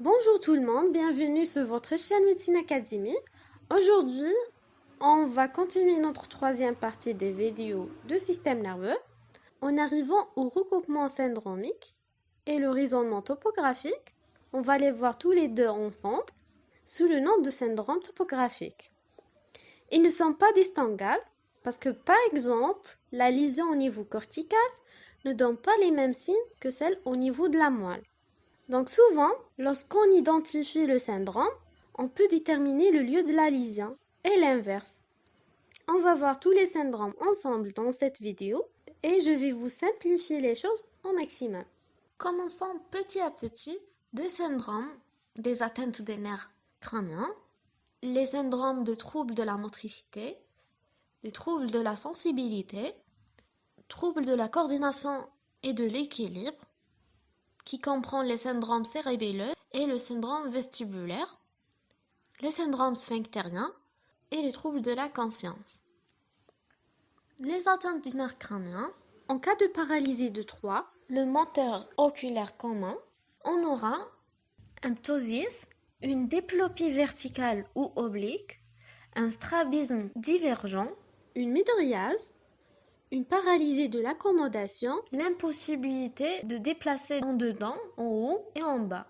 Bonjour tout le monde, bienvenue sur votre chaîne Médecine Academy. Aujourd'hui, on va continuer notre troisième partie des vidéos de système nerveux en arrivant au recoupement syndromique et le raisonnement topographique. On va les voir tous les deux ensemble sous le nom de syndrome topographique. Ils ne sont pas distinguables parce que, par exemple, la lésion au niveau cortical ne donne pas les mêmes signes que celle au niveau de la moelle. Donc souvent, lorsqu'on identifie le syndrome, on peut déterminer le lieu de la lésion et l'inverse. On va voir tous les syndromes ensemble dans cette vidéo et je vais vous simplifier les choses au maximum. Commençons petit à petit des syndromes, des atteintes des nerfs crâniens, les syndromes de troubles de la motricité, des troubles de la sensibilité, troubles de la coordination et de l'équilibre, qui comprend les syndromes cérébelleux et le syndrome vestibulaire, les syndromes sphinctériens et les troubles de la conscience. Les atteintes du nerf crânien, en cas de paralysie de 3, le moteur oculaire commun, on aura un ptosis, une diplopie verticale ou oblique, un strabisme divergent, une mydriase, une paralysie de l'accommodation, l'impossibilité de déplacer en dedans, en haut et en bas.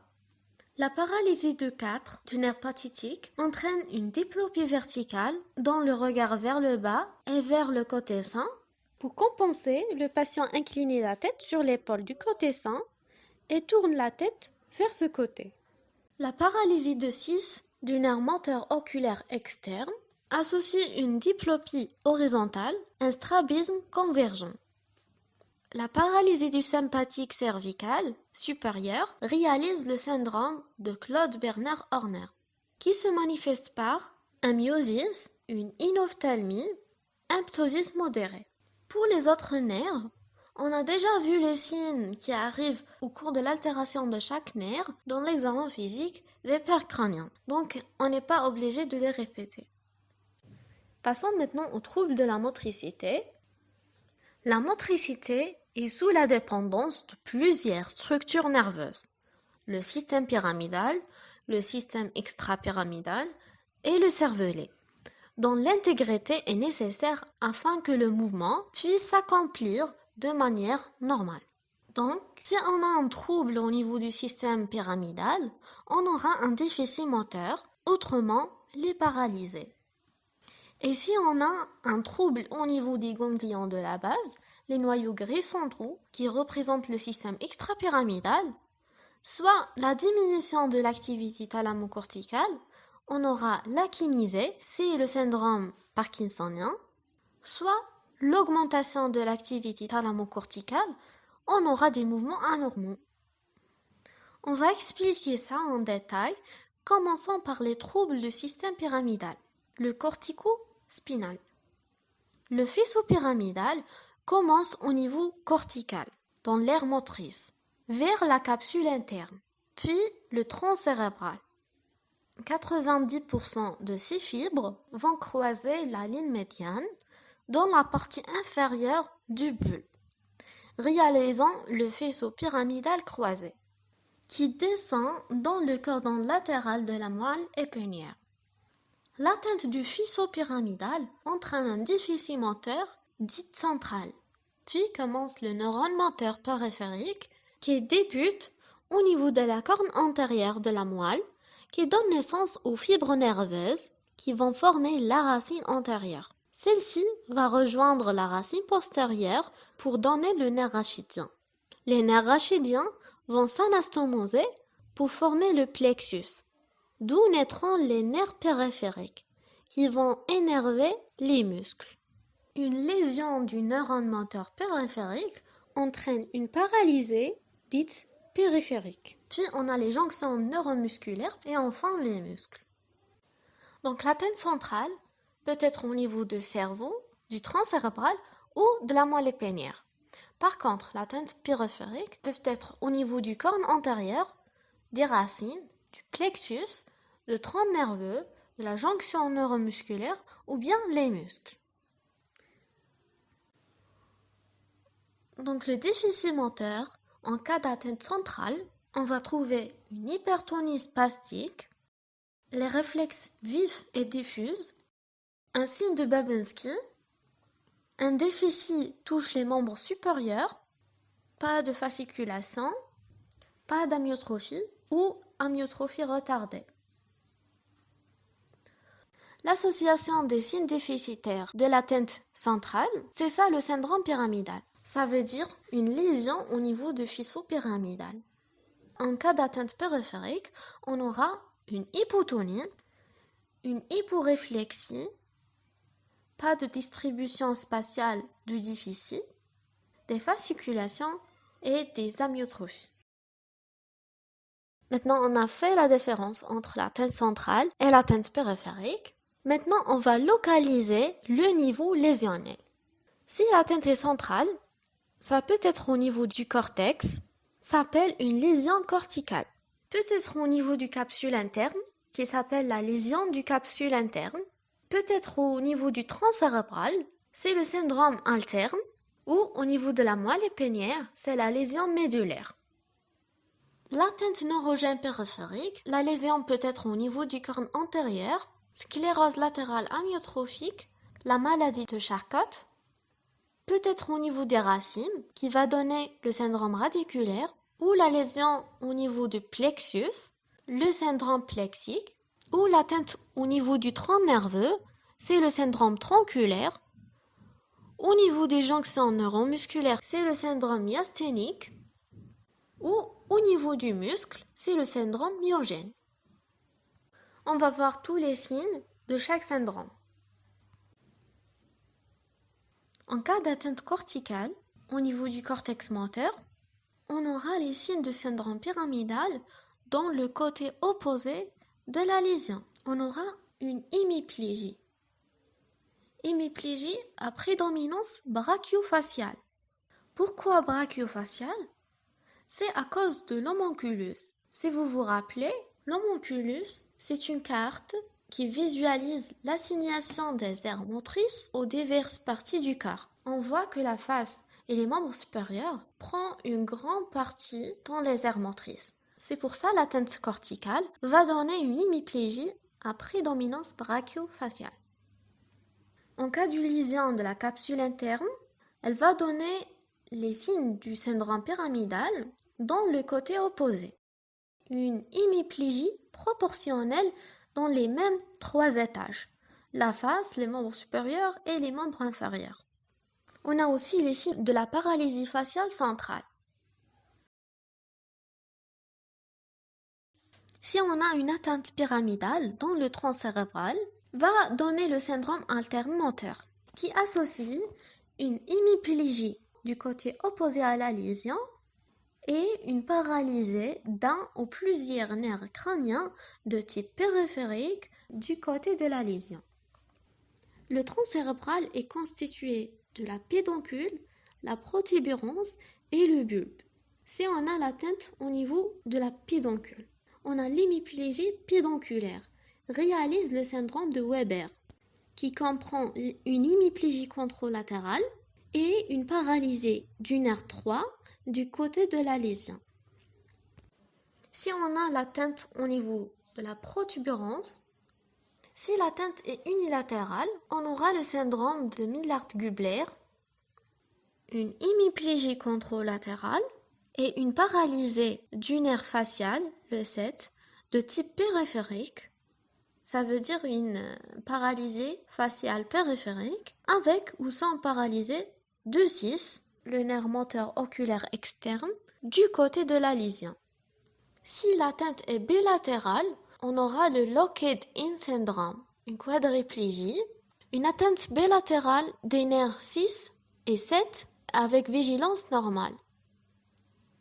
La paralysie de 4 du nerf pathétique entraîne une diplopie verticale dans le regard vers le bas et vers le côté sain. Pour compenser, le patient incline la tête sur l'épaule du côté sain et tourne la tête vers ce côté. La paralysie de 6 du nerf moteur oculaire externe associe une diplopie horizontale, un strabisme convergent. La paralysie du sympathique cervical supérieur réalise le syndrome de Claude Bernard-Horner, qui se manifeste par un myosis, une inophtalmie, un ptosis modéré. Pour les autres nerfs, on a déjà vu les signes qui arrivent au cours de l'altération de chaque nerf dans l'examen physique des paires crâniens, donc on n'est pas obligé de les répéter. Passons maintenant aux troubles de la motricité. La motricité est sous la dépendance de plusieurs structures nerveuses, le système pyramidal, le système extrapyramidal et le cervelet, dont l'intégrité est nécessaire afin que le mouvement puisse s'accomplir de manière normale. Donc, si on a un trouble au niveau du système pyramidal, on aura un déficit moteur, autrement les paralysés. Et si on a un trouble au niveau des ganglions de la base, les noyaux gris centraux, qui représentent le système extrapyramidal, soit la diminution de l'activité thalamo-corticale, on aura l'akinisée, c'est le syndrome parkinsonien, soit l'augmentation de l'activité thalamo-corticale, on aura des mouvements anormaux. On va expliquer ça en détail, commençant par les troubles du système pyramidal, le cortico-spinal. Le faisceau pyramidal commence au niveau cortical, dans l'aire motrice, vers la capsule interne, puis le tronc cérébral. 90% de ces fibres vont croiser la ligne médiane dans la partie inférieure du bulbe, réalisant le faisceau pyramidal croisé, qui descend dans le cordon latéral de la moelle épinière. L'atteinte du faisceau pyramidal entraîne un déficit moteur dit central, puis commence le neurone moteur périphérique qui débute au niveau de la corne antérieure de la moelle, qui donne naissance aux fibres nerveuses qui vont former la racine antérieure. Celle-ci va rejoindre la racine postérieure pour donner le nerf rachidien. Les nerfs rachidiens vont s'anastomoser pour former le plexus, d'où naîtront les nerfs périphériques, qui vont énerver les muscles. Une lésion du neurone moteur périphérique entraîne une paralysie dite périphérique. Puis on a les jonctions neuromusculaires et enfin les muscles. Donc l'atteinte centrale peut être au niveau du cerveau, du tronc cérébral ou de la moelle épinière. Par contre, l'atteinte périphérique peut être au niveau du corne antérieur, des racines, du plexus, le tronc nerveux, de la jonction neuromusculaire ou bien les muscles. Donc le déficit moteur, en cas d'atteinte centrale, on va trouver une hypertonie spastique, les réflexes vifs et diffus, un signe de Babinski, un déficit touche les membres supérieurs, pas de fasciculation, pas d'amyotrophie ou amyotrophie retardée. L'association des signes déficitaires de l'atteinte centrale, c'est ça le syndrome pyramidal. Ça veut dire une lésion au niveau du faisceau pyramidal. En cas d'atteinte périphérique, on aura une hypotonie, une hyporéflexie, pas de distribution spatiale du déficit, des fasciculations et des amyotrophies. Maintenant, on a fait la différence entre l'atteinte centrale et l'atteinte périphérique. Maintenant, on va localiser le niveau lésionnel. Si l'atteinte est centrale, ça peut être au niveau du cortex, ça s'appelle une lésion corticale. Peut-être au niveau du capsule interne, qui s'appelle la lésion du capsule interne. Peut-être au niveau du tronc cérébral, c'est le syndrome alterne. Ou au niveau de la moelle épinière, c'est la lésion médulaire. L'atteinte neurogène périphérique, la lésion peut être au niveau du corne antérieur, sclérose latérale amyotrophique, la maladie de Charcot, peut être au niveau des racines, qui va donner le syndrome radiculaire, ou la lésion au niveau du plexus, le syndrome plexique, ou l'atteinte au niveau du tronc nerveux, c'est le syndrome tronculaire. Au niveau des jonctions neuromusculaires, c'est le syndrome myasthénique. Ou au niveau du muscle, c'est le syndrome myogène. On va voir tous les signes de chaque syndrome. En cas d'atteinte corticale, au niveau du cortex moteur, on aura les signes de syndrome pyramidal dans le côté opposé de la lésion. On aura une hémiplégie. Hémiplégie à prédominance brachiofaciale. Pourquoi brachiofaciale? C'est à cause de l'homonculus. Si vous vous rappelez, l'homonculus, c'est une carte qui visualise l'assignation des aires motrices aux diverses parties du corps. On voit que la face et les membres supérieurs prennent une grande partie dans les aires motrices. C'est pour ça l'atteinte corticale va donner une hémiplégie à prédominance brachiofaciale. En cas de lésion de la capsule interne, elle va donner les signes du syndrome pyramidal dans le côté opposé. Une hémiplégie proportionnelle dans les mêmes 3 étages, la face, les membres supérieurs et les membres inférieurs. On a aussi les signes de la paralysie faciale centrale. Si on a une atteinte pyramidale dans le tronc cérébral, va donner le syndrome alterne moteur, qui associe une hémiplégie du côté opposé à la lésion et une paralysie d'un ou plusieurs nerfs crâniens de type périphérique du côté de la lésion. Le tronc cérébral est constitué de la pédoncule, la protubérance et le bulbe. Si on a l'atteinte au niveau de la pédoncule, on a l'hémiplégie pédonculaire, réalise le syndrome de Weber, qui comprend une hémiplégie contralatérale et une paralysie du nerf 3 du côté de la lésion. Si on a l'atteinte au niveau de la protubérance, si l'atteinte est unilatérale, on aura le syndrome de Millard-Gubler, une hémiplégie contralatérale et une paralysie du nerf facial, le 7, de type périphérique. Ça veut dire une paralysie faciale périphérique avec ou sans paralysie de 6, le nerf moteur oculaire externe, du côté de la lésion. Si l'atteinte est bilatérale, on aura le locked-in syndrome, une quadriplégie, une atteinte bilatérale des nerfs 6 et 7 avec vigilance normale.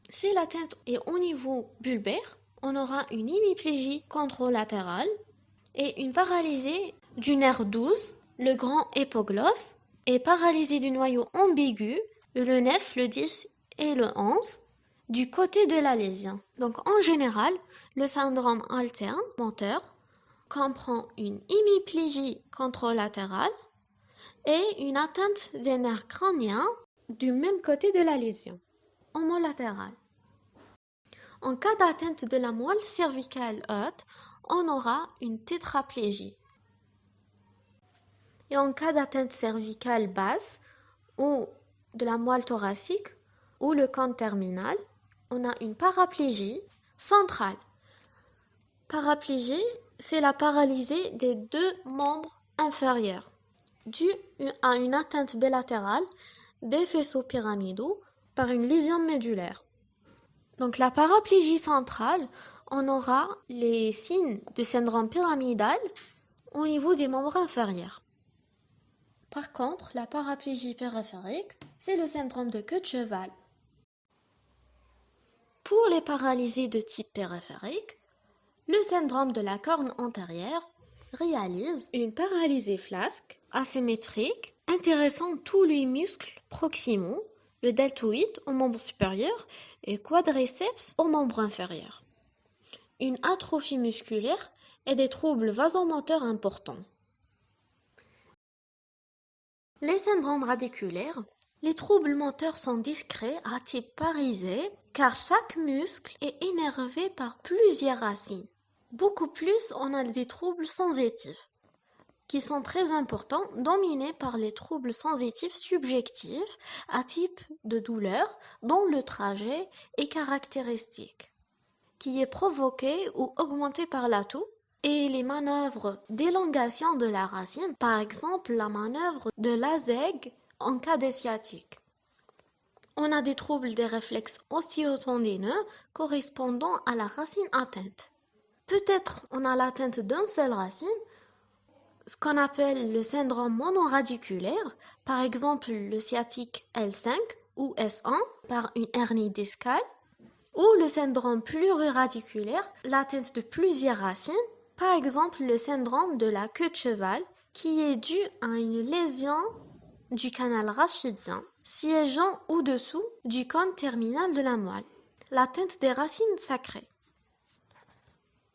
Si l'atteinte est au niveau bulbaire, on aura une hémiplégie contralatérale et une paralysie du nerf 12, le grand hypoglosse, et paralysie du noyau ambigu, le 9, le 10 et le 11, du côté de la lésion. Donc en général, le syndrome alterne moteur comprend une hémiplégie contralatérale et une atteinte des nerfs crâniens du même côté de la lésion, homolatéral. En cas d'atteinte de la moelle cervicale haute, on aura une tétraplégie. Et en cas d'atteinte cervicale basse ou de la moelle thoracique ou le cône terminal, on a une paraplégie centrale. Paraplégie, c'est la paralysie des deux membres inférieurs due à une atteinte bilatérale des faisceaux pyramidaux par une lésion médulaire. Donc la paraplégie centrale, on aura les signes de syndrome pyramidal au niveau des membres inférieurs. Par contre, la paraplégie périphérique, c'est le syndrome de queue de cheval. Pour les paralysies de type périphérique, le syndrome de la corne antérieure réalise une paralysie flasque asymétrique intéressant tous les muscles proximaux, le deltoïde au membre supérieur et quadriceps au membre inférieur. Une atrophie musculaire et des troubles vasomoteurs importants. Les syndromes radiculaires, les troubles moteurs sont discrets à type parisé car chaque muscle est innervé par plusieurs racines. Beaucoup plus, on a des troubles sensitifs qui sont très importants, dominés par les troubles sensitifs subjectifs à type de douleur dont le trajet est caractéristique, qui est provoqué ou augmenté par l'atout et les manœuvres d'élongation de la racine, par exemple la manœuvre de Lazeg en cas de sciatique. On a des troubles des réflexes osteotendineux correspondant à la racine atteinte. Peut-être on a l'atteinte d'une seule racine, ce qu'on appelle le syndrome monoradiculaire, par exemple le sciatique L5 ou S1 par une hernie discale, ou le syndrome pluriradiculaire, l'atteinte de plusieurs racines, par exemple le syndrome de la queue de cheval, qui est dû à une lésion du canal rachidien, siégeant au-dessous du cône terminal de la moelle, l'atteinte des racines sacrées.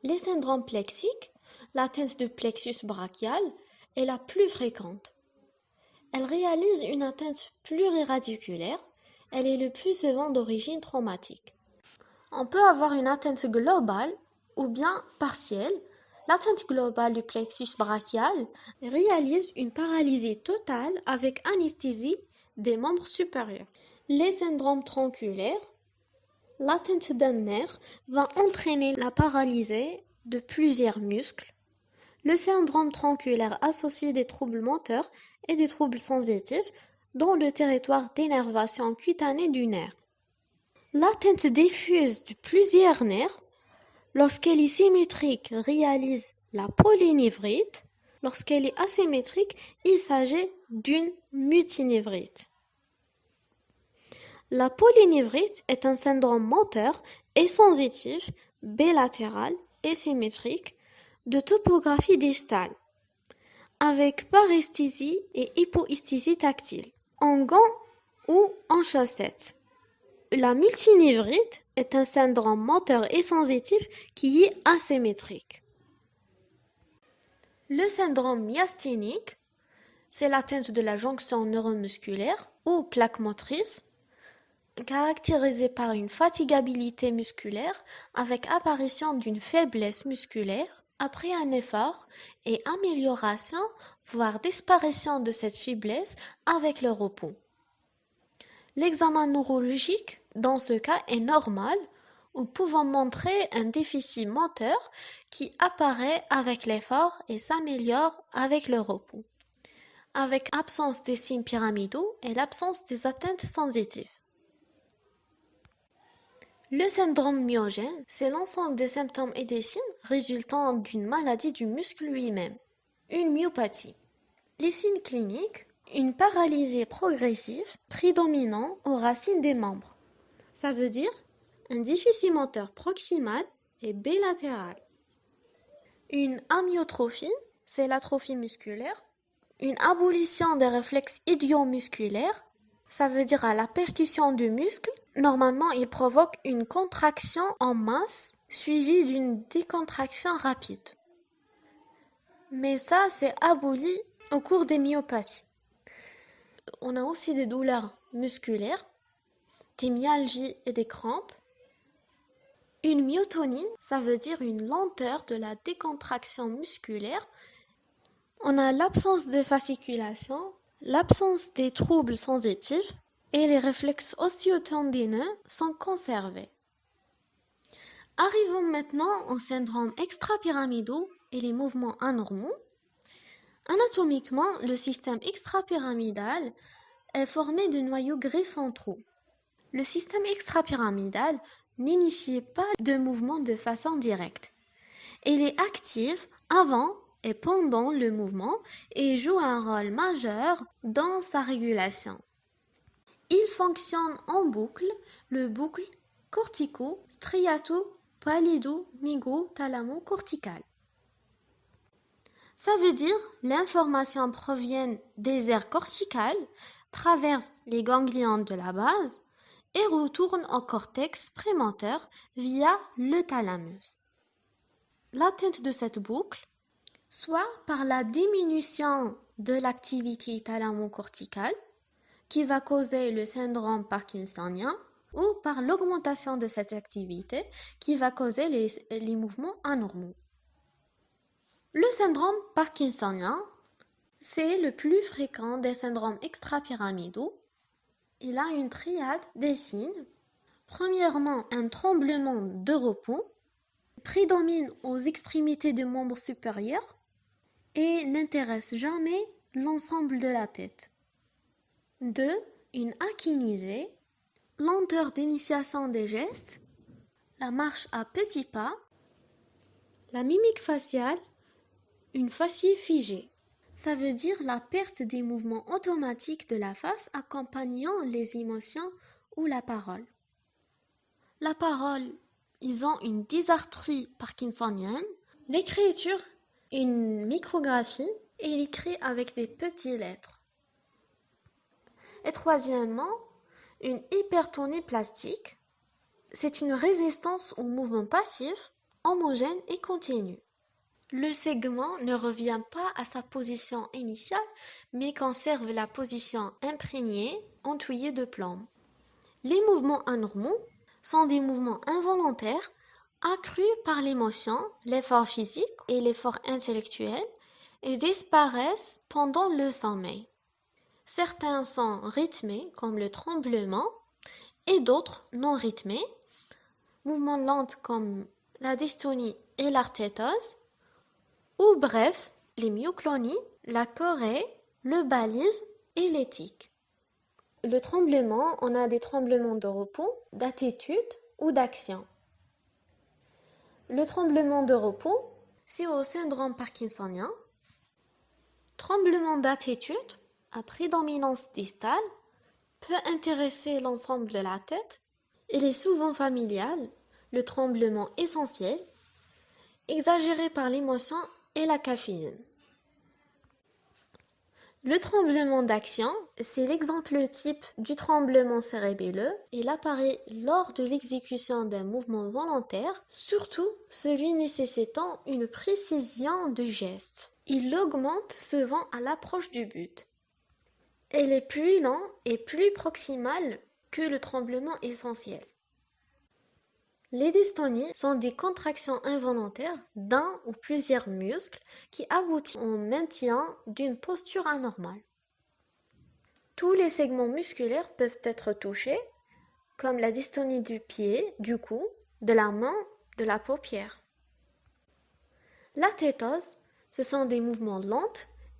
Les syndromes plexiques, l'atteinte du plexus brachial est la plus fréquente. Elle réalise une atteinte pluriradiculaire, elle est le plus souvent d'origine traumatique. On peut avoir une atteinte globale ou bien partielle. L'atteinte globale du plexus brachial réalise une paralysie totale avec anesthésie des membres supérieurs. Les syndromes tronculaires, l'atteinte d'un nerf va entraîner la paralysie de plusieurs muscles. Le syndrome tronculaire associe des troubles moteurs et des troubles sensitifs dans le territoire d'innervation cutanée du nerf. L'atteinte diffuse de plusieurs nerfs, lorsqu'elle est symétrique, réalise la polynévrite. Lorsqu'elle est asymétrique, il s'agit d'une multinévrite. La polynévrite est un syndrome moteur et sensitif, bilatéral et symétrique de topographie distale, avec paresthésie et hypoesthésie tactile, en gants ou en chaussettes. La multinévrite est un syndrome moteur et sensitif qui est asymétrique. Le syndrome myasthénique, c'est l'atteinte de la jonction neuromusculaire ou plaque motrice, caractérisée par une fatigabilité musculaire avec apparition d'une faiblesse musculaire après un effort et amélioration, voire disparition de cette faiblesse avec le repos. L'examen neurologique, dans ce cas, est normal ou pouvant montrer un déficit moteur qui apparaît avec l'effort et s'améliore avec le repos, avec absence des signes pyramidaux et l'absence des atteintes sensitives. Le syndrome myogène, c'est l'ensemble des symptômes et des signes résultant d'une maladie du muscle lui-même, une myopathie. Les signes cliniques, une paralysie progressive prédominant aux racines des membres. Ça veut dire un déficit moteur proximal et bilatéral. Une amyotrophie, c'est l'atrophie musculaire. Une abolition des réflexes idiomusculaires, ça veut dire à la percussion du muscle. Normalement, il provoque une contraction en masse suivie d'une décontraction rapide. Mais ça, c'est aboli au cours des myopathies. On a aussi des douleurs musculaires, des myalgies et des crampes. Une myotonie, ça veut dire une lenteur de la décontraction musculaire. On a l'absence de fasciculation, l'absence des troubles sensitifs et les réflexes osteotendineux sont conservés. Arrivons maintenant au syndrome extrapyramidaux et les mouvements anormaux. Anatomiquement, le système extrapyramidal est formé de noyaux gris centraux. Le système extrapyramidal n'initie pas de mouvement de façon directe. Il est actif avant et pendant le mouvement et joue un rôle majeur dans sa régulation. Il fonctionne en boucle, le boucle cortico-striato-palido-nigro-thalamo-cortical. Ça veut dire l'information provient des aires corticales, traverse les ganglions de la base et retourne au cortex prémoteur via le thalamus. L'atteinte de cette boucle, soit par la diminution de l'activité thalamo-corticale, qui va causer le syndrome parkinsonien, ou par l'augmentation de cette activité, qui va causer les mouvements anormaux. Le syndrome parkinsonien, c'est le plus fréquent des syndromes extrapyramidaux. Il a une triade des signes. Premièrement, un tremblement de repos prédomine aux extrémités des membres supérieurs et n'intéresse jamais l'ensemble de la tête. 2. Une akinésie, lenteur d'initiation des gestes, la marche à petits pas, la mimique faciale, une facie figée. Ça veut dire la perte des mouvements automatiques de la face accompagnant les émotions ou la parole. La parole, ils ont une dysarthrie parkinsonienne, l'écriture, une micrographie et il écrit avec des petites lettres. Et troisièmement, une hypertonie plastique, c'est une résistance au mouvement passif, homogène et continu. Le segment ne revient pas à sa position initiale, mais conserve la position imprégnée, entouillée de plomb. Les mouvements anormaux sont des mouvements involontaires accrus par l'émotion, l'effort physique et l'effort intellectuel et disparaissent pendant le sommeil. Certains sont rythmés, comme le tremblement, et d'autres non rythmés, mouvements lents comme la dystonie et l'arthétose, ou bref, les myoclonies, la chorée, le balise et les tics. Le tremblement, on a des tremblements de repos, d'attitude ou d'action. Le tremblement de repos, c'est au syndrome parkinsonien. Tremblement d'attitude, à prédominance distale, peut intéresser l'ensemble de la tête. Il est souvent familial, le tremblement essentiel, exagéré par l'émotion et la caféine. Le tremblement d'action, c'est l'exemple type du tremblement cérébelleux. Il apparaît lors de l'exécution d'un mouvement volontaire, surtout celui nécessitant une précision du geste. Il augmente souvent à l'approche du but. Il est plus lent et plus proximal que le tremblement essentiel. Les dystonies sont des contractions involontaires d'un ou plusieurs muscles qui aboutissent au maintien d'une posture anormale. Tous les segments musculaires peuvent être touchés, comme la dystonie du pied, du cou, de la main, de la paupière. La tétose, ce sont des mouvements lents,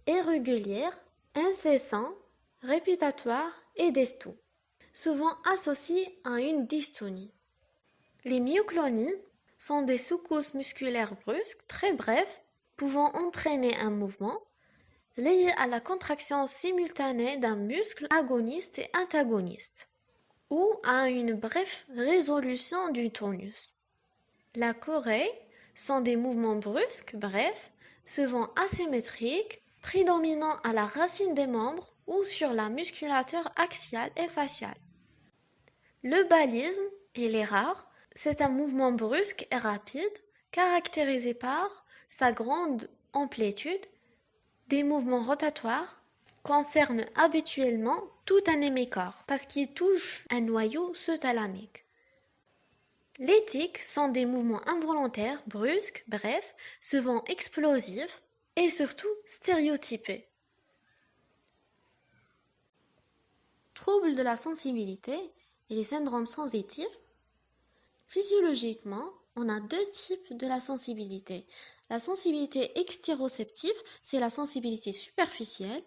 irréguliers, incessants, répétatoires et distaux, souvent associés à une dystonie. Les myoclonies sont des secousses musculaires brusques, très brèves, pouvant entraîner un mouvement lié à la contraction simultanée d'un muscle agoniste et antagoniste, ou à une brève résolution du tonus. La chorée sont des mouvements brusques, brefs, souvent asymétriques, prédominant à la racine des membres ou sur la musculature axiale et faciale. Le balisme, il est rare, c'est un mouvement brusque et rapide, caractérisé par sa grande amplitude. Des mouvements rotatoires concernent habituellement tout un hémicorps parce qu'il touche un noyau sous-thalamique. Les tics sont des mouvements involontaires, brusques, brefs, souvent explosifs et surtout stéréotypés. Troubles de la sensibilité et les syndromes sensitifs. Physiologiquement, on a deux types de la sensibilité. La sensibilité extéroceptive, c'est la sensibilité superficielle,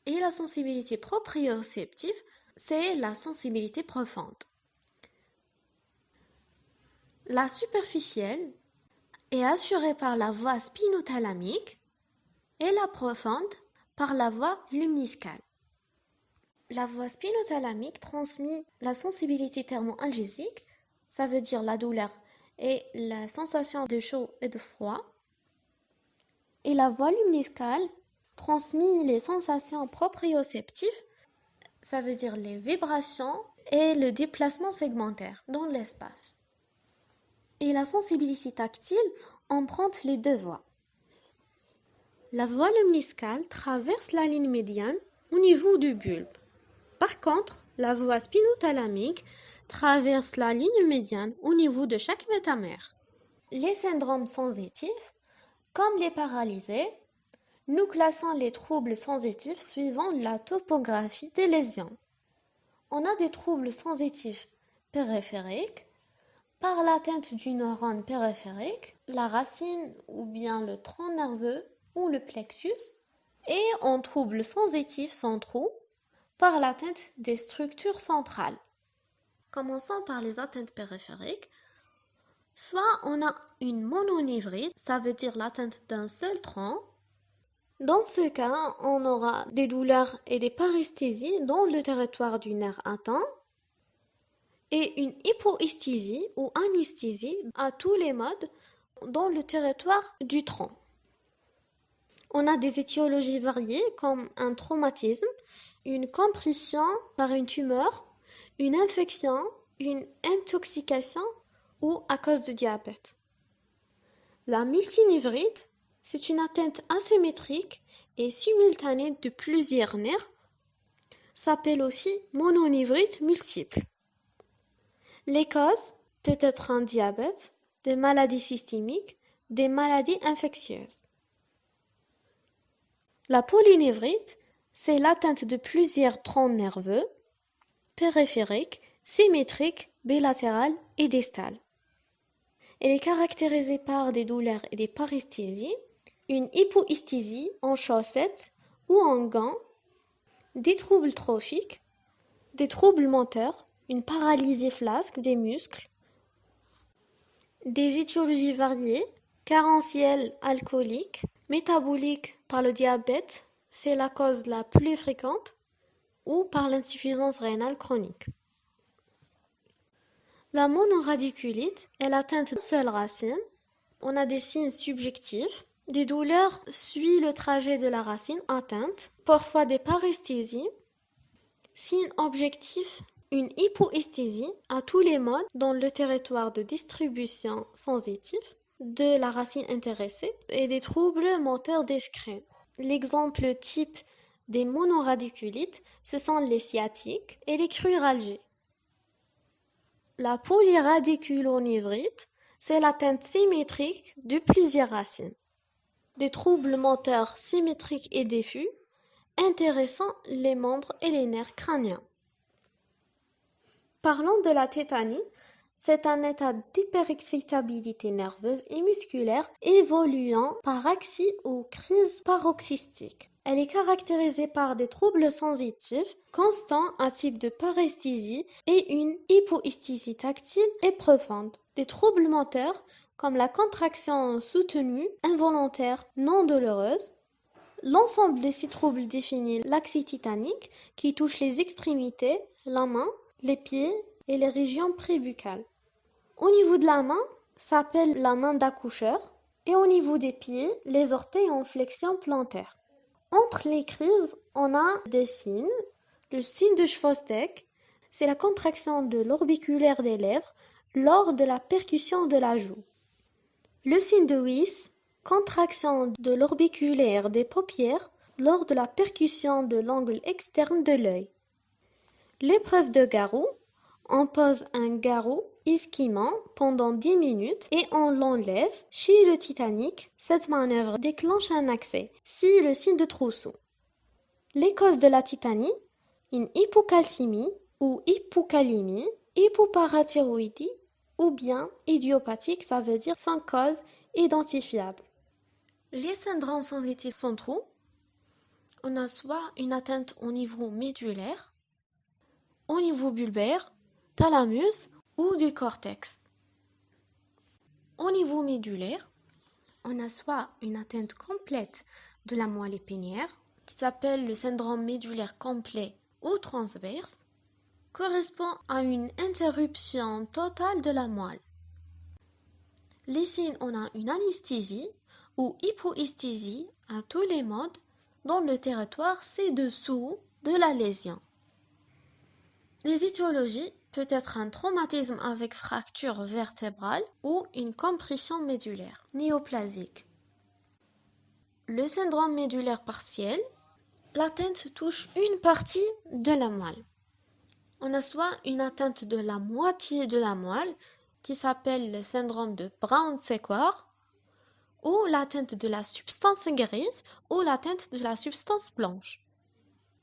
et la sensibilité proprioceptive, c'est la sensibilité profonde. La superficielle est assurée par la voie spinothalamique et la profonde par la voie lumniscale. La voie spinothalamique transmet la sensibilité thermo-algésique, ça veut dire la douleur et la sensation de chaud et de froid. Et la voie lumniscale transmet les sensations proprioceptives, ça veut dire les vibrations et le déplacement segmentaire dans l'espace. Et la sensibilité tactile emprunte les deux voies. La voie lumniscale traverse la ligne médiane au niveau du bulbe. Par contre, la voie spinothalamique traverse la ligne médiane au niveau de chaque métamère. Les syndromes sensitifs, comme les paralysés, nous classons les troubles sensitifs suivant la topographie des lésions. On a des troubles sensitifs périphériques, par l'atteinte du neurone périphérique, la racine ou bien le tronc nerveux ou le plexus, et en troubles sensitifs centraux, par l'atteinte des structures centrales. Commençons par les atteintes périphériques. Soit on a une mononévrite, ça veut dire l'atteinte d'un seul tronc. Dans ce cas, on aura des douleurs et des paresthésies dans le territoire du nerf atteint, et une hypoesthésie ou anesthésie à tous les modes dans le territoire du tronc. On a des étiologies variées comme un traumatisme, une compression par une tumeur, une infection, une intoxication ou à cause du diabète. La multinévrite, c'est une atteinte asymétrique et simultanée de plusieurs nerfs, s'appelle aussi mononévrite multiple. Les causes peuvent être un diabète, des maladies systémiques, des maladies infectieuses. La polynévrite, c'est l'atteinte de plusieurs troncs nerveux, périphériques, symétriques, bilatérales et distales. Elle est caractérisée par des douleurs et des paresthésies, une hypoesthésie en chaussettes ou en gants, des troubles trophiques, des troubles moteurs, une paralysie flasque des muscles, des étiologies variées, carentielles alcooliques, métaboliques par le diabète, c'est la cause la plus fréquente, ou par l'insuffisance rénale chronique. La monoradiculite est l'atteinte d'une seule racine. On a des signes subjectifs. Des douleurs suivent le trajet de la racine atteinte, parfois des paresthésies. Signes objectifs, une hypoesthésie à tous les modes dans le territoire de distribution sensitive de la racine intéressée et des troubles moteurs discrets. L'exemple type des monoradiculites, ce sont les sciatiques et les cruralgies. La polyradiculonévrite, c'est l'atteinte symétrique de plusieurs racines. Des troubles moteurs symétriques et diffus, intéressant les membres et les nerfs crâniens. Parlons de la tétanie, c'est un état d'hyperexcitabilité nerveuse et musculaire évoluant par axie ou crise paroxystique. Elle est caractérisée par des troubles sensitifs constants à type de paresthésie et une hypoesthésie tactile et profonde. Des troubles moteurs comme la contraction soutenue, involontaire, non douloureuse. L'ensemble de ces troubles définit l'axie tétanique qui touche les extrémités, la main, les pieds et les régions prébuccales. Au niveau de la main, ça s'appelle la main d'accoucheur et au niveau des pieds, les orteils en flexion plantaire. Entre les crises, on a des signes. Le signe de Chvostek, c'est la contraction de l'orbiculaire des lèvres lors de la percussion de la joue. Le signe de Wyss, contraction de l'orbiculaire des paupières lors de la percussion de l'angle externe de l'œil. L'épreuve de Garou, On pose un garrot ischémant pendant 10 minutes et on l'enlève. Chez le Titanic, cette manœuvre déclenche un accès, si le signe de Trousseau. Les causes de la titanie, une hypocalcémie ou hypocalémie, hypoparathyroïdie ou bien idiopathique, ça veut dire sans cause identifiable. Les syndromes sensitifs centraux, on a soit une atteinte au niveau médulaire, au niveau bulbaire, thalamus ou du cortex. Au niveau médulaire, on a soit une atteinte complète de la moelle épinière, qui s'appelle le syndrome médulaire complet ou transverse, correspond à une interruption totale de la moelle. Les signes, on a une anesthésie ou hypoesthésie à tous les modes dans le territoire ci-dessous de la lésion. Les étiologies peut être un traumatisme avec fracture vertébrale ou une compression médulaire néoplasique. Le syndrome médulaire partiel, l'atteinte touche une partie de la moelle. On a soit une atteinte de la moitié de la moelle qui s'appelle le syndrome de Brown-Séquard ou l'atteinte de la substance grise ou l'atteinte de la substance blanche.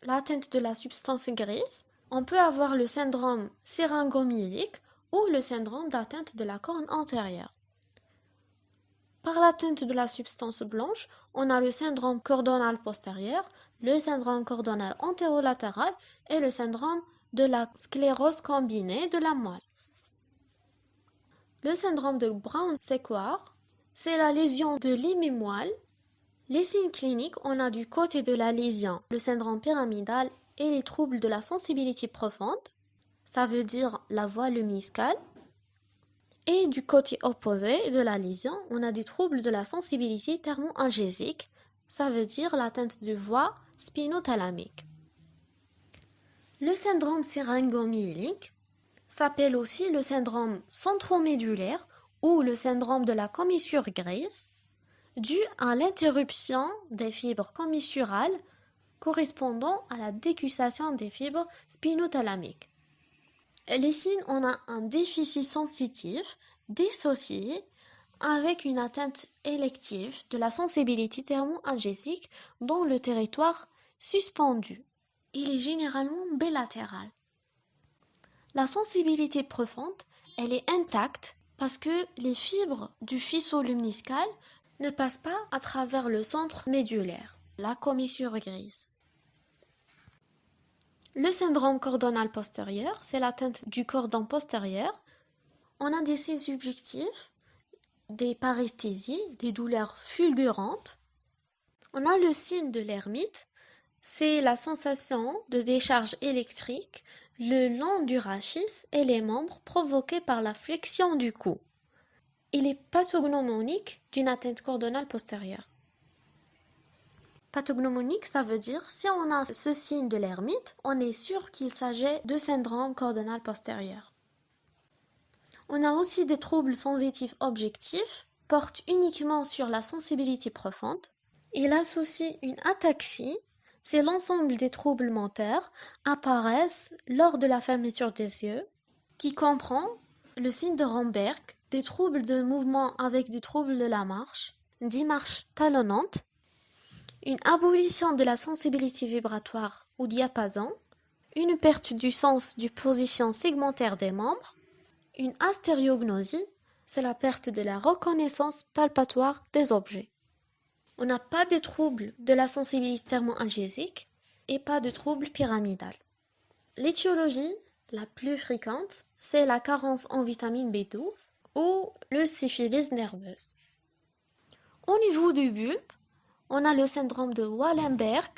L'atteinte de la substance grise, on peut avoir le syndrome syringomyélique ou le syndrome d'atteinte de la corne antérieure. Par l'atteinte de la substance blanche, on a le syndrome cordonal postérieur, le syndrome cordonal antérolatéral et le syndrome de la sclérose combinée de la moelle. Le syndrome de Brown-Séquard, c'est la lésion de l'hémimoelle. Les signes cliniques, on a du côté de la lésion le syndrome pyramidal et les troubles de la sensibilité profonde, ça veut dire la voie lumiscale. Et du côté opposé de la lésion, on a des troubles de la sensibilité thermo-algésique, ça veut dire l'atteinte de voie spinothalamique. Le syndrome syringomyélique s'appelle aussi le syndrome centromédulaire ou le syndrome de la commissure grise, dû à l'interruption des fibres commissurales correspondant à la décussation des fibres spinothalamiques. Les signes, on a un déficit sensitif dissocié avec une atteinte élective de la sensibilité thermo-algésique dans le territoire suspendu. Il est généralement bilatéral. La sensibilité profonde, elle est intacte parce que les fibres du faisceau lumiscal ne passent pas à travers le centre médulaire, la commissure grise. Le syndrome cordonal postérieur, c'est l'atteinte du cordon postérieur. On a des signes subjectifs, des paresthésies, des douleurs fulgurantes. On a le signe de l'hermite, c'est la sensation de décharge électrique le long du rachis et les membres provoqués par la flexion du cou. Il est pathognomonique d'une atteinte cordonale postérieure. Pathognomonique, ça veut dire si on a ce signe de l'hermite, on est sûr qu'il s'agit de syndrome cordonal postérieur. On a aussi des troubles sensitifs objectifs, portent uniquement sur la sensibilité profonde. Il associe une ataxie, c'est l'ensemble des troubles moteurs apparaissent lors de la fermeture des yeux, qui comprend le signe de Romberg, des troubles de mouvement avec des troubles de la marche, des marches talonnantes, une abolition de la sensibilité vibratoire ou diapason, une perte du sens du position segmentaire des membres, une astériognosie, c'est la perte de la reconnaissance palpatoire des objets. On n'a pas de troubles de la sensibilité thermo-algésique et pas de troubles pyramidal. L'étiologie la plus fréquente, c'est la carence en vitamine B12 ou le syphilis nerveuse. Au niveau du bulbe, on a le syndrome de Wallenberg,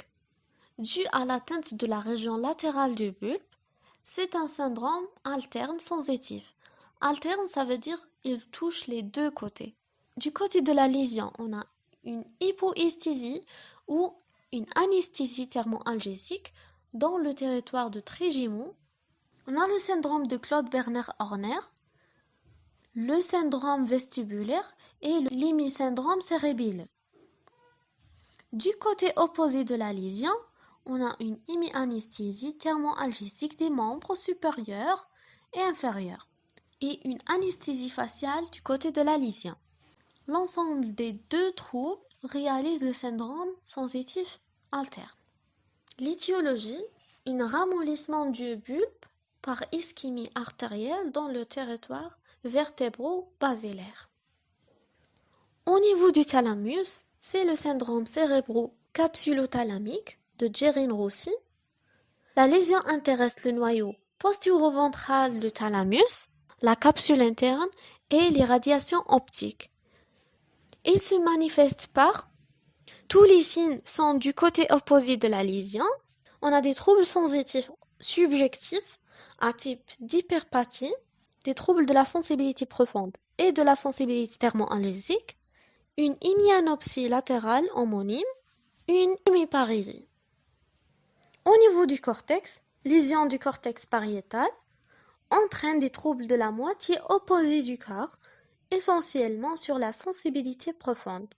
dû à l'atteinte de la région latérale du bulbe. C'est un syndrome alterne sensitif. Alterne, ça veut dire il touche les deux côtés. Du côté de la lésion, on a une hypoesthésie ou une anesthésie thermo-algésique dans le territoire de Trégimont. On a le syndrome de Claude Bernard-Horner, le syndrome vestibulaire et l'hémisyndrome cérébelleux. Du côté opposé de la lésion, on a une hémianesthésie thermo-algésique des membres supérieurs et inférieure, et une anesthésie faciale du côté de la lésion. L'ensemble des deux troubles réalise le syndrome sensitif alterne. L'étiologie, un ramollissement du bulbe par ischémie artérielle dans le territoire vertébro-basilaire. Au niveau du thalamus, c'est le syndrome cérébro-capsulothalamique de Guérin-Roussy. La lésion intéresse le noyau postéro-ventral du thalamus, la capsule interne et les radiations optiques. Il se manifeste par tous les signes sont du côté opposé de la lésion. On a des troubles sensitifs subjectifs à type d'hyperpathie, des troubles de la sensibilité profonde et de la sensibilité thermo-algésique, une hémianopsie latérale homonyme, une hémiparésie. Au niveau du cortex, lésion du cortex pariétal entraîne des troubles de la moitié opposée du corps, essentiellement sur la sensibilité profonde.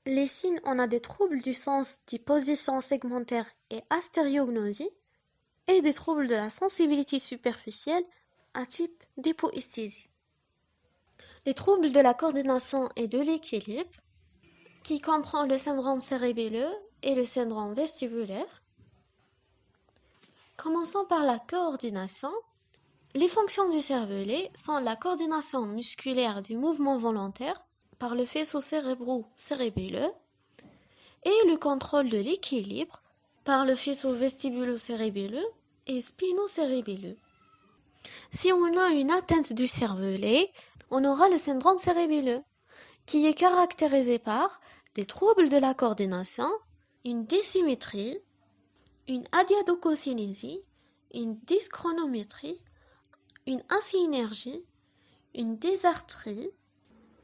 Les signes, on a des troubles du sens de position segmentaire et astériognosie et des troubles de la sensibilité superficielle à type d'hypoesthésie. Les troubles de la coordination et de l'équilibre, qui comprend le syndrome cérébelleux et le syndrome vestibulaire. Commençons par la coordination. Les fonctions du cervelet sont la coordination musculaire du mouvement volontaire par le faisceau cérébro-cérébelleux et le contrôle de l'équilibre par le faisceau vestibulo-cérébelleux et spino-cérébelleux. Si on a une atteinte du cervelet, on aura le syndrome cérébelleux, qui est caractérisé par des troubles de la coordination, une désymétrie, une adiadococynésie, une dyschronométrie, une asynergie, une dysarthrie.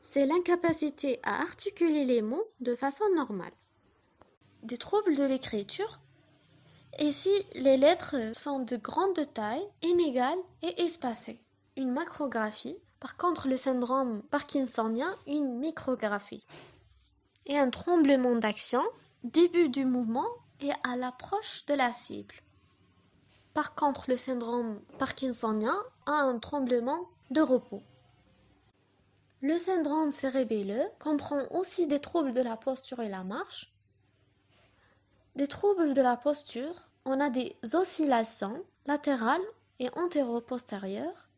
C'est l'incapacité à articuler les mots de façon normale. Des troubles de l'écriture. Ici, les lettres sont de grande taille, inégales et espacées. Une macrographie. Par contre, le syndrome parkinsonien, une micrographie. Et un tremblement d'action, début du mouvement et à l'approche de la cible. Par contre, le syndrome parkinsonien a un tremblement de repos. Le syndrome cérébelleux comprend aussi des troubles de la posture et la marche. Des troubles de la posture, on a des oscillations latérales et antéro-postérieures.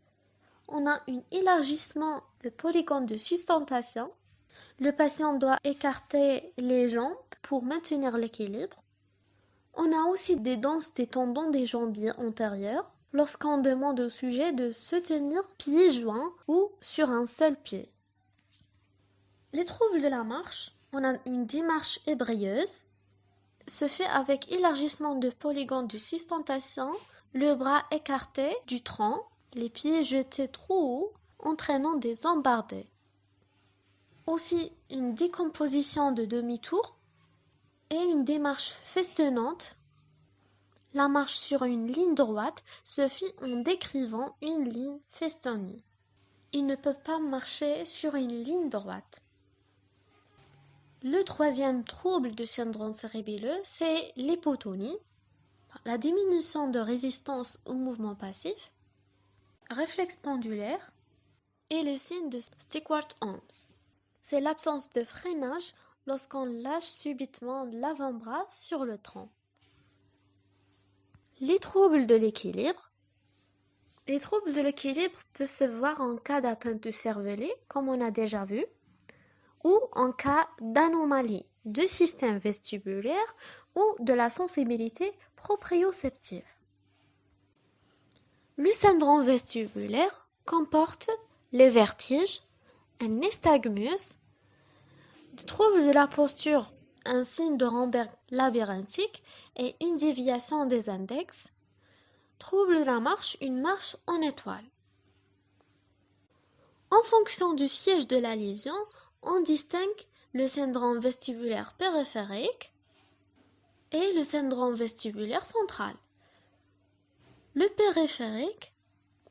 On a un élargissement de polygones de sustentation. Le patient doit écarter les jambes pour maintenir l'équilibre. On a aussi des danses des tendons des jambiers antérieurs lorsqu'on demande au sujet de se tenir pieds joints ou sur un seul pied. Les troubles de la marche, on a une démarche ébrieuse, se fait avec élargissement de polygones de sustentation, le bras écarté du tronc, les pieds jetés trop haut, entraînant des embardées. Aussi une décomposition de demi-tour et une démarche festonnante. La marche sur une ligne droite se fait en décrivant une ligne festonnée. Ils ne peuvent pas marcher sur une ligne droite. Le troisième trouble du syndrome cérébelleux, c'est l'hypotonie, la diminution de résistance au mouvement passif, réflexe pendulaire et le signe de Stewart-Holmes. C'est l'absence de freinage lorsqu'on lâche subitement l'avant-bras sur le tronc. Les troubles de l'équilibre. Les troubles de l'équilibre peuvent se voir en cas d'atteinte du cervelet, comme on a déjà vu, ou en cas d'anomalie du système vestibulaire ou de la sensibilité proprioceptive. Le syndrome vestibulaire comporte les vertiges, un nystagmus, des troubles de la posture, un signe de Romberg labyrinthique et une déviation des index, trouble de la marche, une marche en étoile. En fonction du siège de la lésion, on distingue le syndrome vestibulaire périphérique et le syndrome vestibulaire central. Le périphérique,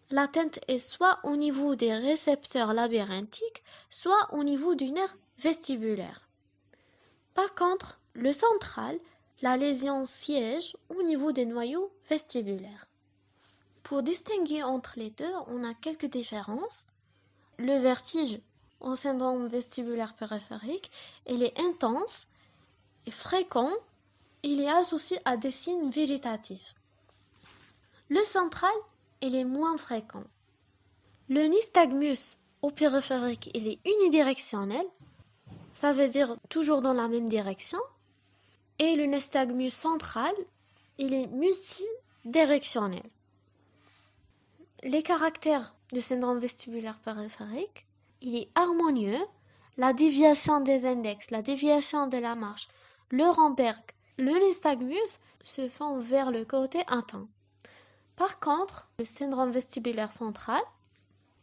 l'atteinte est soit au niveau des récepteurs labyrinthiques, soit au niveau du nerf vestibulaire. Par contre, le central, la lésion siège au niveau des noyaux vestibulaires. Pour distinguer entre les deux, on a quelques différences. Le vertige au syndrome vestibulaire périphérique, il est intense et fréquent, il est associé à des signes végétatifs. Le central, il est moins fréquent. Le nystagmus au périphérique, il est unidirectionnel, ça veut dire toujours dans la même direction, et le nystagmus central, il est multidirectionnel. Les caractères du syndrome vestibulaire périphérique, il est harmonieux, la déviation des index, la déviation de la marche, le Ramberg, le nystagmus se font vers le côté atteint. Par contre, le syndrome vestibulaire central,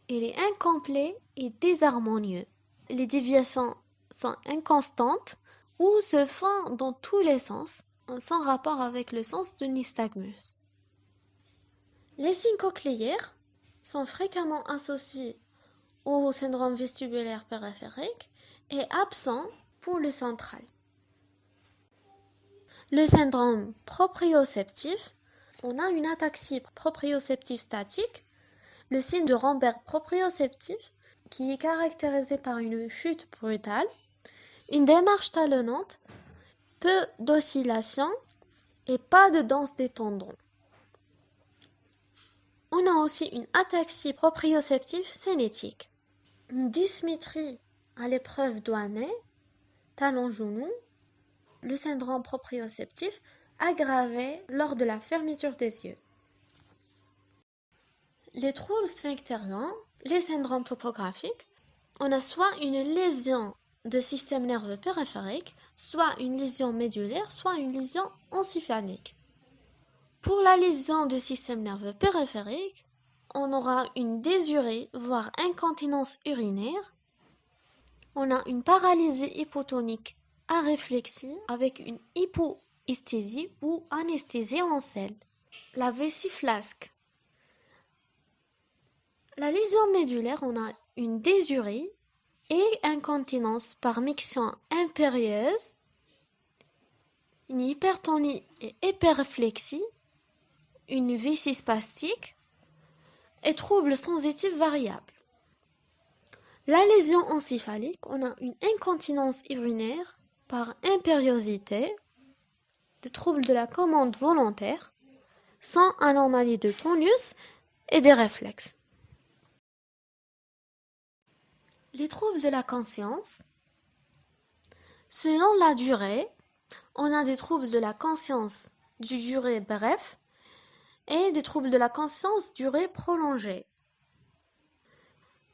il est incomplet et désharmonieux. Les déviations sont inconstantes ou se font dans tous les sens, sans rapport avec le sens du nystagmus. Les signes cochléaires sont fréquemment associés au syndrome vestibulaire périphérique et absents pour le central. Le syndrome proprioceptif, on a une ataxie proprioceptive statique, le signe de Ramberg proprioceptif qui est caractérisé par une chute brutale, une démarche talonnante, peu d'oscillation et pas de danse des tendons. On a aussi une ataxie proprioceptive cinétique, une dysmétrie à l'épreuve doigt-nez, talon-genou, le syndrome proprioceptif aggravé lors de la fermeture des yeux. Les troubles sphinctériens, les syndromes topographiques, on a soit une lésion de système nerveux périphérique, soit une lésion médulaire, soit une lésion encéphalique. Pour la lésion du système nerveux périphérique, on aura une désurée, voire incontinence urinaire. On a une paralysie hypotonique aréflexie avec une hypoesthésie ou anesthésie en selle. La vessie flasque. La lésion médulaire, on a une désurée et incontinence par miction impérieuse, une hypertonie et hyperréflexie, une vessie spastique et troubles sensitifs variables. La lésion encéphalique, on a une incontinence urinaire par impériosité, des troubles de la commande volontaire, sans anomalie de tonus et des réflexes. Les troubles de la conscience, selon la durée, on a des troubles de la conscience du durée bref et des troubles de la conscience durée prolongée.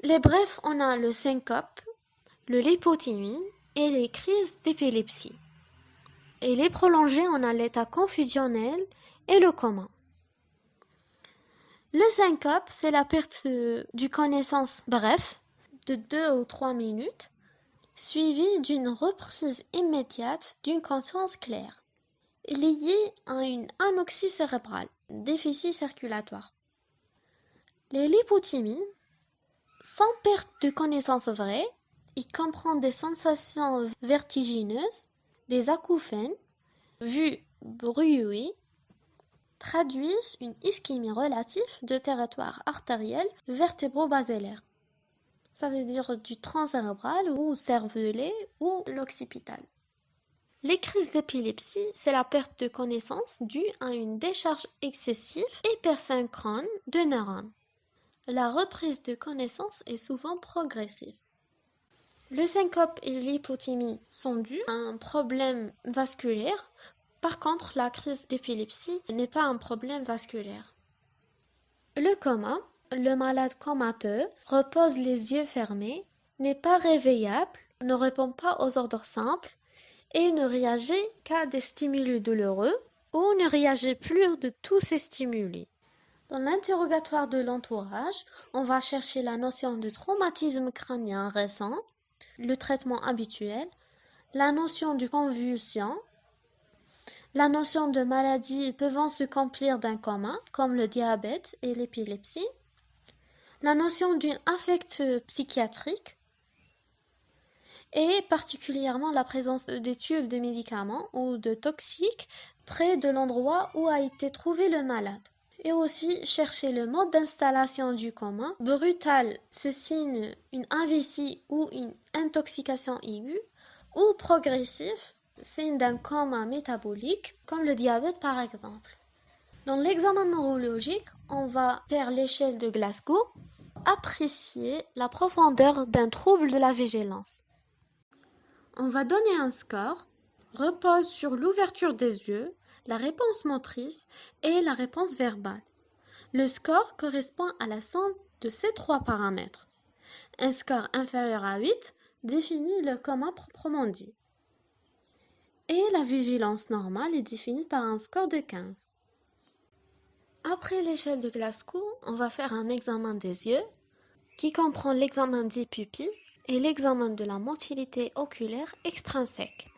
Les brefs, on a le syncope, le lipothymie et les crises d'épilepsie. Et les prolongés, on a l'état confusionnel et le coma. Le syncope, c'est la perte du connaissance bref, de 2 ou 3 minutes, suivie d'une reprise immédiate d'une conscience claire, liée à une anoxie cérébrale, déficit circulatoire. Les lipothymies, sans perte de connaissance vraie, il comprend des sensations vertigineuses, des acouphènes, vues brouillées, traduisent une ischémie relative de territoire artériel vertébro-basellaire. Ça veut dire du tronc cérébral ou cervelet ou l'occipital. Les crises d'épilepsie, c'est la perte de connaissance due à une décharge excessive hypersynchrone de neurones. La reprise de connaissance est souvent progressive. Le syncope et l'hypothymie sont dus à un problème vasculaire. Par contre, la crise d'épilepsie n'est pas un problème vasculaire. Le coma, le malade comateux, repose les yeux fermés, n'est pas réveillable, ne répond pas aux ordres simples et ne réagit qu'à des stimuli douloureux ou ne réagit plus de tous ces stimuli. Dans l'interrogatoire de l'entourage, on va chercher la notion de traumatisme crânien récent, le traitement habituel, la notion de convulsion, la notion de maladies pouvant se complir d'un coma, comme le diabète et l'épilepsie, la notion d'un affect psychiatrique, et particulièrement la présence des tubes de médicaments ou de toxiques près de l'endroit où a été trouvé le malade. et aussi chercher le mode d'installation du coma. Brutal se signe une AVC ou une intoxication aiguë, ou progressif, signe d'un coma métabolique, comme le diabète par exemple. Dans l'examen neurologique, on va faire l'échelle de Glasgow, apprécier la profondeur d'un trouble de la vigilance. On va donner un score, repose sur l'ouverture des yeux, la réponse motrice et la réponse verbale. Le score correspond à la somme de ces trois paramètres. Un score inférieur à 8 définit le coma proprement dit. Et la vigilance normale est définie par un score de 15. Après l'échelle de Glasgow, on va faire un examen des yeux qui comprend l'examen des pupilles et l'examen de la motilité oculaire extrinsèque.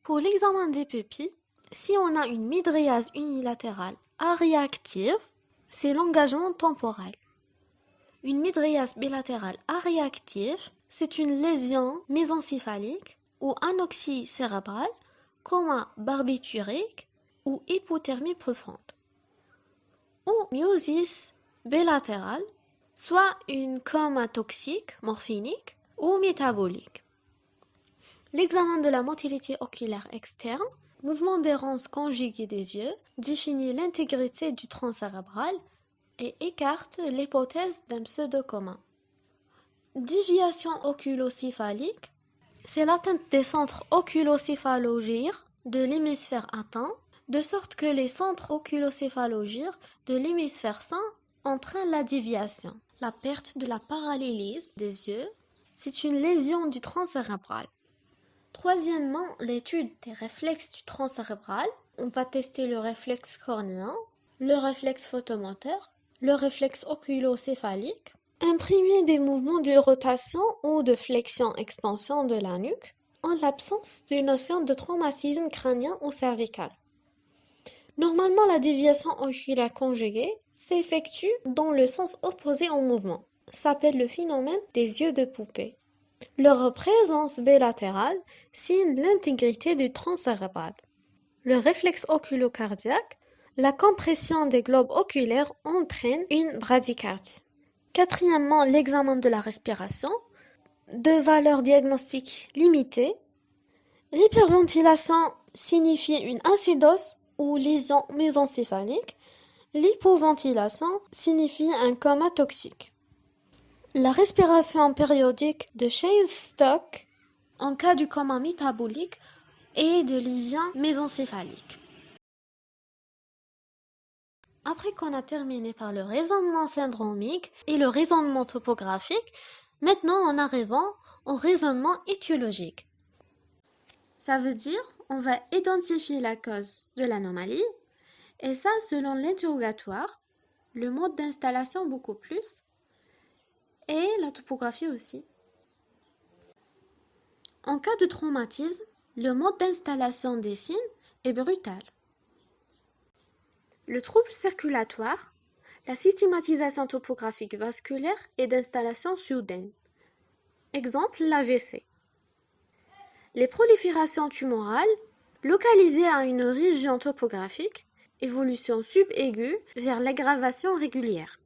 Pour l'examen des pupilles, si on a une mydriase unilatérale aréactive, c'est l'engagement temporel. Une mydriase bilatérale aréactive, c'est une lésion mésencéphalique ou anoxie cérébrale, coma barbiturique ou hypothermie profonde. Ou myosis bilatérale, soit une coma toxique, morphinique ou métabolique. L'examen de la motilité oculaire externe, mouvement d'errance conjugué des yeux, définit l'intégrité du tronc cérébral et écarte l'hypothèse d'un pseudocoma. Déviation oculocéphalique, c'est l'atteinte des centres oculocéphalogyres de l'hémisphère atteint, de sorte que les centres oculocéphalogyres de l'hémisphère sain entraînent la déviation. La perte de la parallélisme des yeux, c'est une lésion du tronc cérébral. Troisièmement, l'étude des réflexes du tronc cérébral. On va tester le réflexe cornéen, le réflexe photomoteur, le réflexe oculocéphalique, imprimer des mouvements de rotation ou de flexion-extension de la nuque en l'absence d'une notion de traumatisme crânien ou cervical. Normalement, la déviation oculaire conjuguée s'effectue dans le sens opposé au mouvement. Ça s'appelle le phénomène des yeux de poupée. Leur présence bilatérale signe l'intégrité du tronc cérébral. Le réflexe oculocardiaque, la compression des globes oculaires entraîne une bradycardie. Quatrièmement, l'examen de la respiration, de valeur diagnostique limitée. L'hyperventilation signifie une acidose ou lésion mésencéphalique. L'hypoventilation signifie un coma toxique. La respiration périodique de Cheyne-Stokes en cas du coma métabolique et de lésion mésencéphalique. Après qu'on a terminé par le raisonnement syndromique et le raisonnement topographique, maintenant en arrivant au raisonnement étiologique. Ça veut dire on va identifier la cause de l'anomalie, et ça selon l'interrogatoire, le mode d'installation beaucoup plus, et la topographie aussi. En cas de traumatisme, le mode d'installation des signes est brutal. Le trouble circulatoire, la systématisation topographique vasculaire et d'installation soudaine. Exemple, l'AVC. Les proliférations tumorales, localisées à une région topographique, évolution subaiguë vers l'aggravation régulière.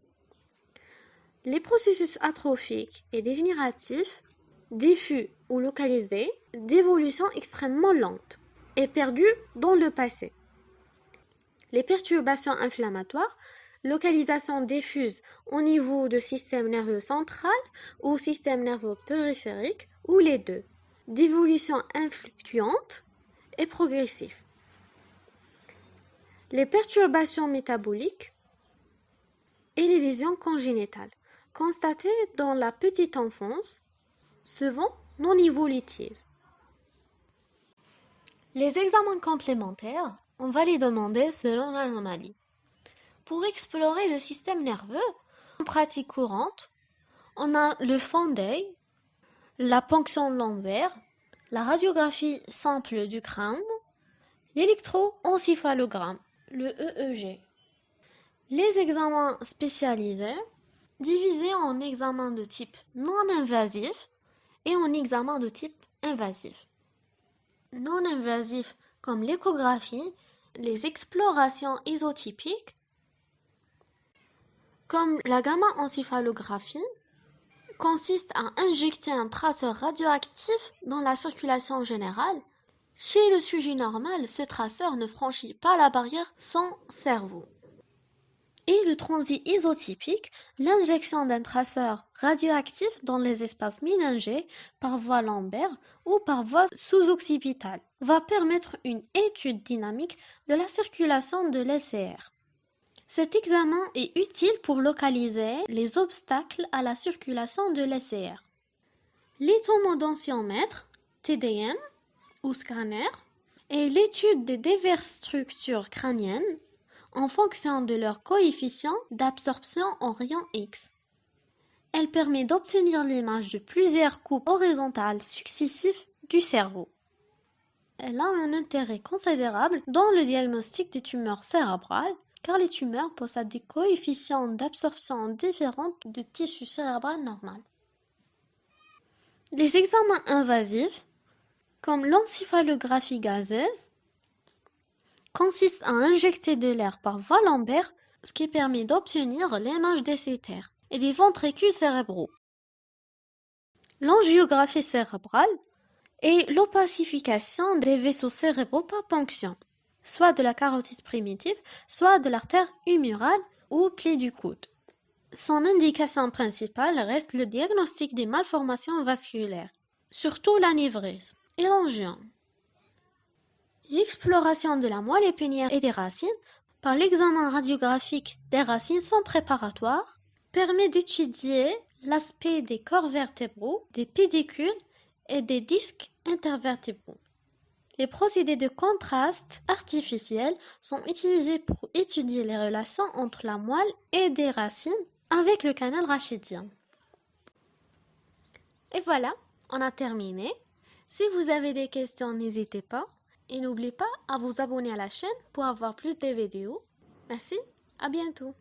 Les processus atrophiques et dégénératifs, diffus ou localisés, d'évolution extrêmement lente et perdus dans le passé. Les perturbations inflammatoires, localisation diffuse au niveau du système nerveux central ou système nerveux périphérique, ou les deux, d'évolution influente et progressive. Les perturbations métaboliques et les lésions congénitales, constatées dans la petite enfance, souvent non évolutives. Les examens complémentaires, on va les demander selon l'anomalie. Pour explorer le système nerveux, en pratique courante, on a le fond d'œil, la ponction lombaire, la radiographie simple du crâne, l'électroencéphalogramme, le EEG. Les examens spécialisés, divisés en examens de type non-invasif et en examens de type invasif. Non-invasifs comme l'échographie, les explorations isotypiques, comme la gamma-encéphalographie, consiste à injecter un traceur radioactif dans la circulation générale. Chez le sujet normal, ce traceur ne franchit pas la barrière sans cerveau. Et le transit isotypique, l'injection d'un traceur radioactif dans les espaces méningés par voie lombaire ou par voie sous-occipitale, va permettre une étude dynamique de la circulation de l'ECR. Cet examen est utile pour localiser les obstacles à la circulation de l'ECR. Les tomodensitométres, TDM ou scanner, et l'étude des diverses structures crâniennes en fonction de leur coefficient d'absorption en rayons X. Elle permet d'obtenir l'image de plusieurs coupes horizontales successives du cerveau. Elle a un intérêt considérable dans le diagnostic des tumeurs cérébrales, car les tumeurs possèdent des coefficients d'absorption différents du tissu cérébral normal. Les examens invasifs, comme l'encéphalographie gazeuse, consistent à injecter de l'air par voie lombaire, ce qui permet d'obtenir l'image des CTR et des ventricules cérébraux. L'angiographie cérébrale est l'opacification des vaisseaux cérébraux par ponction, soit de la carotide primitive, soit de l'artère humérale ou pli du coude. Son indication principale reste le diagnostic des malformations vasculaires, surtout l'anévrisme et l'angiome. L'exploration de la moelle épinière et des racines par l'examen radiographique des racines sans préparatoire permet d'étudier l'aspect des corps vertébraux, des pédicules et des disques intervertébraux. Les procédés de contraste artificiel sont utilisés pour étudier les relations entre la moelle et des racines avec le canal rachidien. Et voilà, on a terminé. Si vous avez des questions, n'hésitez pas. Et n'oubliez pas à vous abonner à la chaîne pour avoir plus de vidéos. Merci, à bientôt.